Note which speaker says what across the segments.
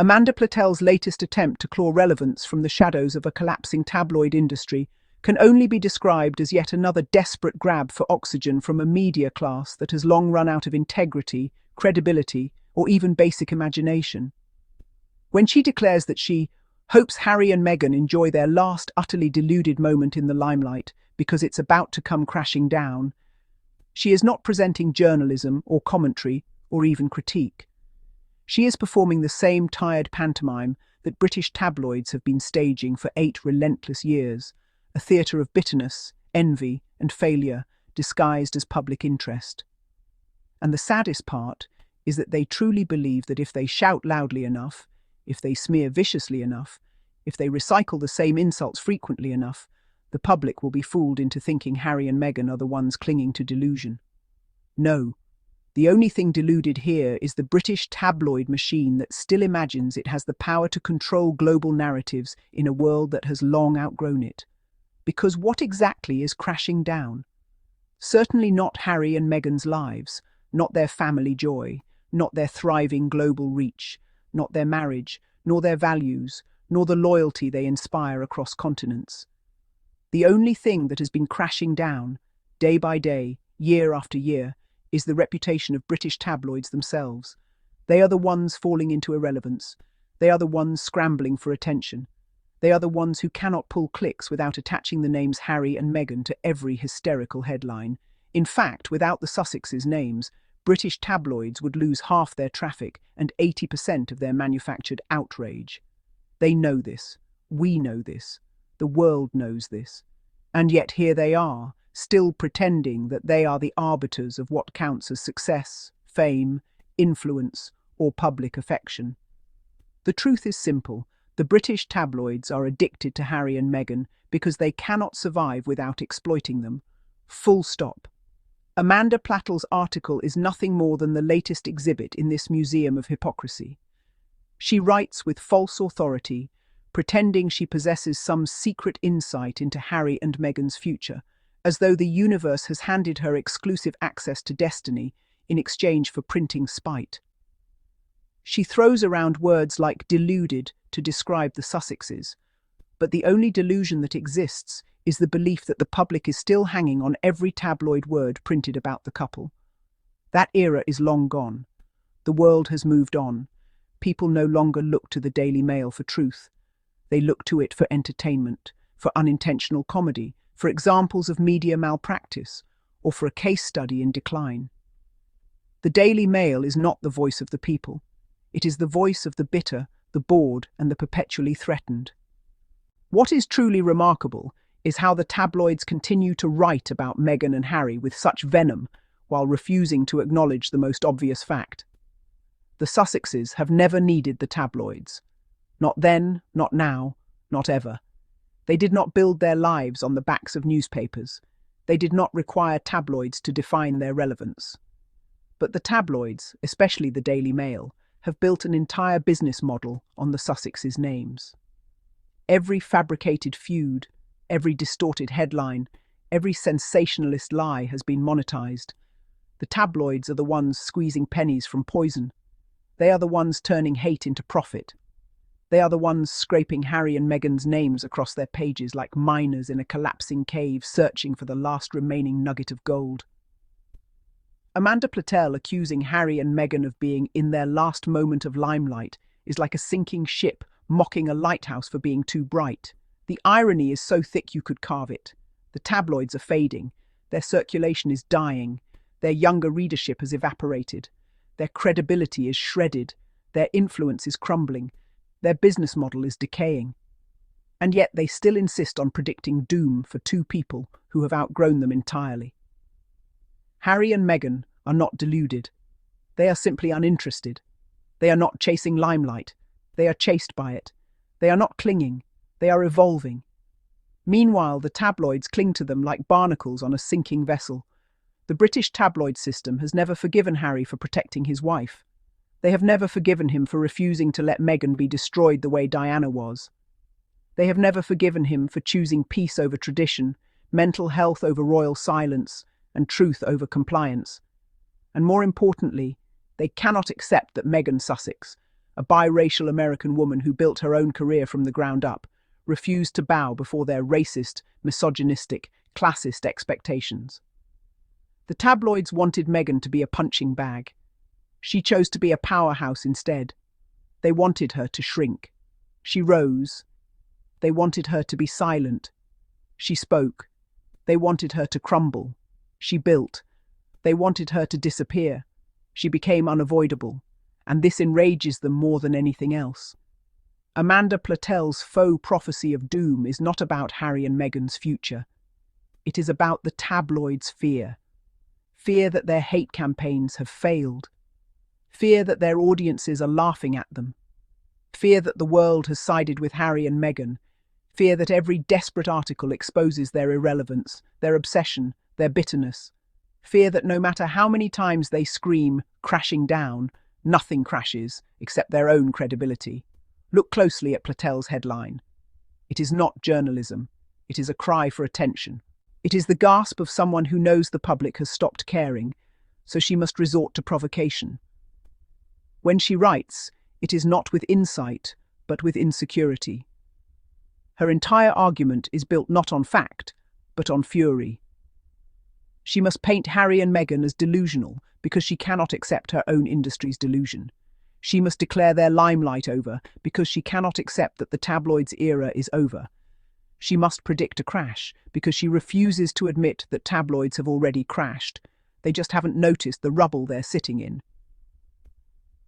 Speaker 1: Amanda Platell's latest attempt to claw relevance from the shadows of a collapsing tabloid industry can only be described as yet another desperate grab for oxygen from a media class that has long run out of integrity, credibility, or even basic imagination. When she declares that she hopes Harry and Meghan enjoy their last utterly deluded moment in the limelight because it's about to come crashing down, she is not presenting journalism or commentary or even critique. She is performing the same tired pantomime that British tabloids have been staging for 8 relentless years, a theatre of bitterness, envy, and failure disguised as public interest. And the saddest part is that they truly believe that if they shout loudly enough, if they smear viciously enough, if they recycle the same insults frequently enough, the public will be fooled into thinking Harry and Meghan are the ones clinging to delusion. No. The only thing deluded here is the British tabloid machine that still imagines it has the power to control global narratives in a world that has long outgrown it. Because what exactly is crashing down? Certainly not Harry and Meghan's lives, not their family joy, not their thriving global reach, not their marriage, nor their values, nor the loyalty they inspire across continents. The only thing that has been crashing down, day by day, year after year, is the reputation of British tabloids themselves. They are the ones falling into irrelevance. They are the ones scrambling for attention. They are the ones who cannot pull clicks without attaching the names Harry and Meghan to every hysterical headline. In fact, without the Sussexes' names, British tabloids would lose half their traffic and 80% of their manufactured outrage. They know this. We know this. The world knows this. And yet here they are, still pretending that they are the arbiters of what counts as success, fame, influence, or public affection. The truth is simple. The British tabloids are addicted to Harry and Meghan because they cannot survive without exploiting them. Full stop. Amanda Platell's article is nothing more than the latest exhibit in this museum of hypocrisy. She writes with false authority, pretending she possesses some secret insight into Harry and Meghan's future, as though the universe has handed her exclusive access to destiny in exchange for printing spite. She throws around words like deluded to describe the Sussexes, but the only delusion that exists is the belief that the public is still hanging on every tabloid word printed about the couple. That era is long gone. The world has moved on. People no longer look to the Daily Mail for truth. They look to it for entertainment, for unintentional comedy, for examples of media malpractice, or for a case study in decline. The Daily Mail is not the voice of the people. It is the voice of the bitter, the bored, and the perpetually threatened. What is truly remarkable is how the tabloids continue to write about Meghan and Harry with such venom while refusing to acknowledge the most obvious fact. The Sussexes have never needed the tabloids. Not then, not now, not ever. They did not build their lives on the backs of newspapers. They did not require tabloids to define their relevance. But the tabloids, especially the Daily Mail, have built an entire business model on the Sussexes' names. Every fabricated feud, every distorted headline, every sensationalist lie has been monetized. The tabloids are the ones squeezing pennies from poison. They are the ones turning hate into profit. They are the ones scraping Harry and Meghan's names across their pages like miners in a collapsing cave searching for the last remaining nugget of gold. Amanda Platell accusing Harry and Meghan of being in their last moment of limelight is like a sinking ship mocking a lighthouse for being too bright. The irony is so thick you could carve it. The tabloids are fading. Their circulation is dying. Their younger readership has evaporated. Their credibility is shredded. Their influence is crumbling. Their business model is decaying. And yet they still insist on predicting doom for two people who have outgrown them entirely. Harry and Meghan are not deluded. They are simply uninterested. They are not chasing limelight. They are chased by it. They are not clinging. They are evolving. Meanwhile, the tabloids cling to them like barnacles on a sinking vessel. The British tabloid system has never forgiven Harry for protecting his wife. They have never forgiven him for refusing to let Meghan be destroyed the way Diana was. They have never forgiven him for choosing peace over tradition, mental health over royal silence, and truth over compliance. And more importantly, they cannot accept that Meghan Sussex, a biracial American woman who built her own career from the ground up, refused to bow before their racist, misogynistic, classist expectations. The tabloids wanted Meghan to be a punching bag. She chose to be a powerhouse instead. They wanted her to shrink. She rose. They wanted her to be silent. She spoke. They wanted her to crumble. She built. They wanted her to disappear. She became unavoidable, and this enrages them more than anything else. Amanda Platell's faux prophecy of doom is not about Harry and Meghan's future. It is about the tabloids' fear. Fear that their hate campaigns have failed. Fear that their audiences are laughing at them. Fear that the world has sided with Harry and Meghan. Fear that every desperate article exposes their irrelevance, their obsession, their bitterness. Fear that no matter how many times they scream, crashing down, nothing crashes except their own credibility. Look closely at Platell's headline. It is not journalism. It is a cry for attention. It is the gasp of someone who knows the public has stopped caring, so she must resort to provocation. When she writes, it is not with insight, but with insecurity. Her entire argument is built not on fact, but on fury. She must paint Harry and Meghan as delusional because she cannot accept her own industry's delusion. She must declare their limelight over because she cannot accept that the tabloids' era is over. She must predict a crash because she refuses to admit that tabloids have already crashed. They just haven't noticed the rubble they're sitting in.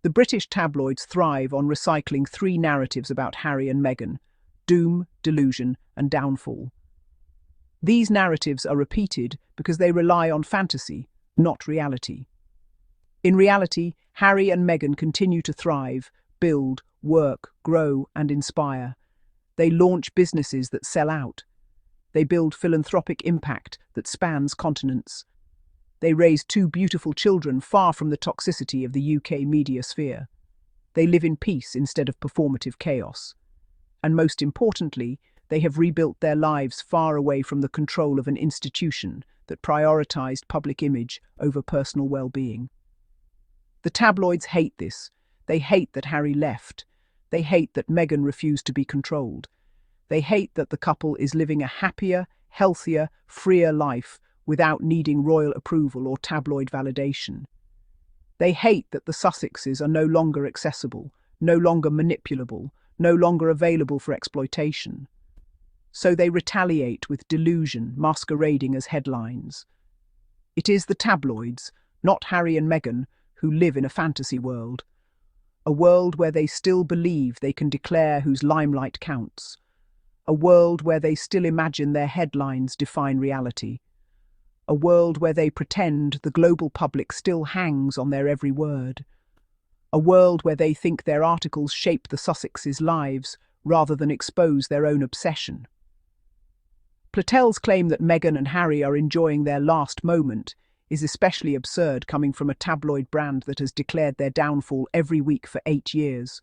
Speaker 1: The British tabloids thrive on recycling three narratives about Harry and Meghan: doom, delusion, and downfall. These narratives are repeated because they rely on fantasy, not reality. In reality, Harry and Meghan continue to thrive, build, work, grow, and inspire. They launch businesses that sell out. They build philanthropic impact that spans continents. They raise two beautiful children far from the toxicity of the UK media sphere. They live in peace instead of performative chaos. And most importantly, they have rebuilt their lives far away from the control of an institution that prioritized public image over personal well-being. The tabloids hate this. They hate that Harry left. They hate that Meghan refused to be controlled. They hate that the couple is living a happier, healthier, freer life without needing royal approval or tabloid validation. They hate that the Sussexes are no longer accessible, no longer manipulable, no longer available for exploitation. So they retaliate with delusion masquerading as headlines. It is the tabloids, not Harry and Meghan, who live in a fantasy world. A world where they still believe they can declare whose limelight counts. A world where they still imagine their headlines define reality. A world where they pretend the global public still hangs on their every word. A world where they think their articles shape the Sussexes' lives rather than expose their own obsession. Platell's claim that Meghan and Harry are enjoying their last moment is especially absurd coming from a tabloid brand that has declared their downfall every week for 8 years.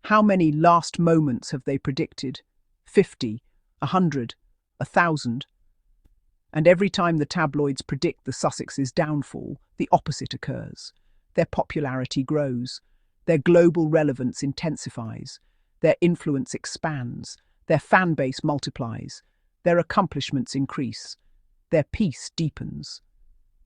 Speaker 1: How many last moments have they predicted? 50, 100, 1,000? And every time the tabloids predict the Sussexes' downfall, the opposite occurs. Their popularity grows, their global relevance intensifies, their influence expands, their fan base multiplies, their accomplishments increase, their peace deepens.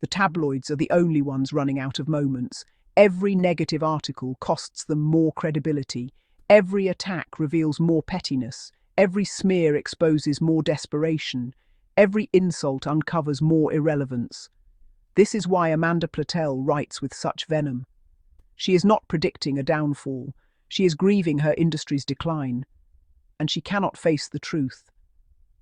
Speaker 1: The tabloids are the only ones running out of moments. Every negative article costs them more credibility. Every attack reveals more pettiness. Every smear exposes more desperation. Every insult uncovers more irrelevance. This is why Amanda Platell writes with such venom. She is not predicting a downfall. She is grieving her industry's decline. And she cannot face the truth.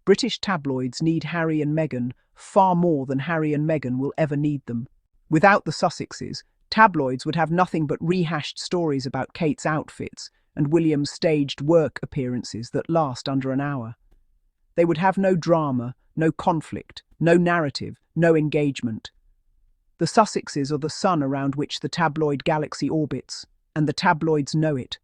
Speaker 1: British tabloids need Harry and Meghan far more than Harry and Meghan will ever need them. Without the Sussexes, tabloids would have nothing but rehashed stories about Kate's outfits and William's staged work appearances that last under an hour. They would have no drama, no conflict, no narrative, no engagement. The Sussexes are the sun around which the tabloid galaxy orbits, and the tabloids know it.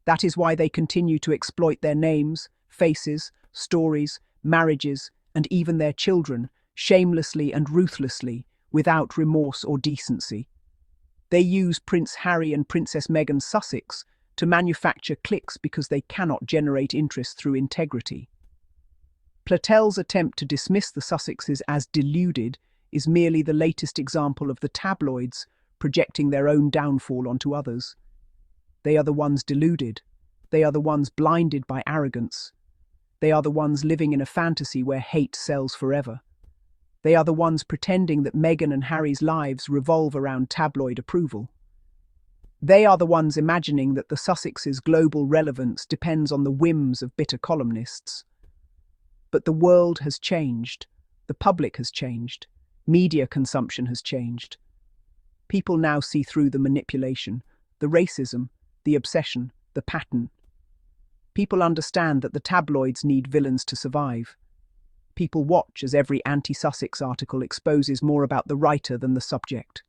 Speaker 1: That is why they continue to exploit their names, faces, stories, marriages, and even their children, shamelessly and ruthlessly, without remorse or decency. They use Prince Harry and Princess Meghan Sussex to manufacture clicks because they cannot generate interest through integrity. Platell's attempt to dismiss the Sussexes as deluded is merely the latest example of the tabloids projecting their own downfall onto others. They are the ones deluded. They are the ones blinded by arrogance. They are the ones living in a fantasy where hate sells forever. They are the ones pretending that Meghan and Harry's lives revolve around tabloid approval. They are the ones imagining that the Sussexes' global relevance depends on the whims of bitter columnists. But the world has changed. The public has changed. Media consumption has changed. People now see through the manipulation, the racism, the obsession, the pattern. People understand that the tabloids need villains to survive. People watch as every anti-Sussex article exposes more about the writer than the subject.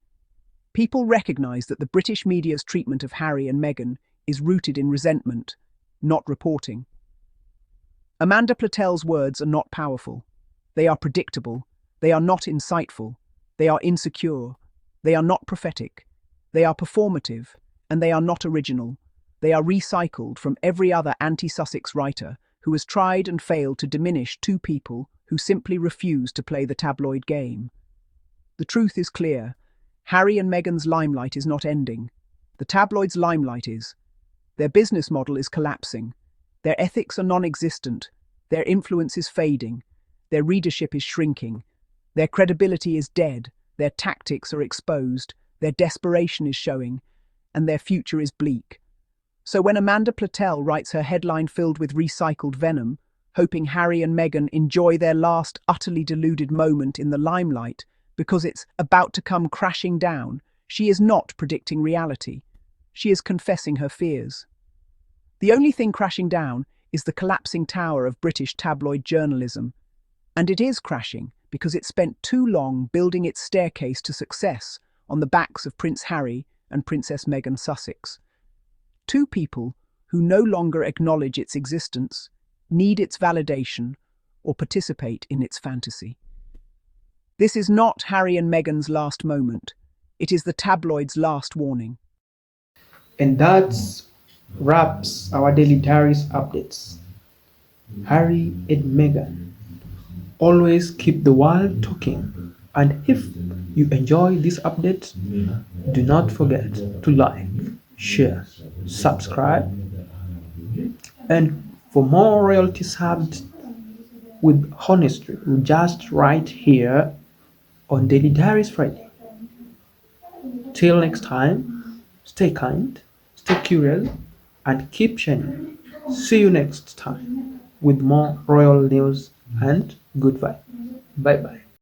Speaker 1: People recognise that the British media's treatment of Harry and Meghan is rooted in resentment, not reporting. Amanda Platell's words are not powerful. They are predictable. They are not insightful. They are insecure. They are not prophetic. They are performative, and they are not original. They are recycled from every other anti-Sussex writer who has tried and failed to diminish two people who simply refuse to play the tabloid game. The truth is clear. Harry and Meghan's limelight is not ending. The tabloids' limelight is. Their business model is collapsing. Their ethics are non-existent. Their influence is fading. Their readership is shrinking. Their credibility is dead. Their tactics are exposed. Their desperation is showing. And their future is bleak. So when Amanda Platell writes her headline filled with recycled venom, hoping Harry and Meghan enjoy their last utterly deluded moment in the limelight because it's about to come crashing down, she is not predicting reality. She is confessing her fears. The only thing crashing down is the collapsing tower of British tabloid journalism. And it is crashing because it spent too long building its staircase to success on the backs of Prince Harry and Princess Meghan Sussex. Two people who no longer acknowledge its existence, need its validation, or participate in its fantasy. This is not Harry and Meghan's last moment. It is the tabloid's last warning.
Speaker 2: And that wraps our daily diaries updates. Harry and Meghan. Always keep the world talking. And if you enjoy this update, do not forget to like, share, subscribe. And for more royalty served with honesty, just right here on Daily Diaries Friday. Till next time, stay kind, stay curious, and keep shining. See you next time with more royal news and good vibe. Bye bye.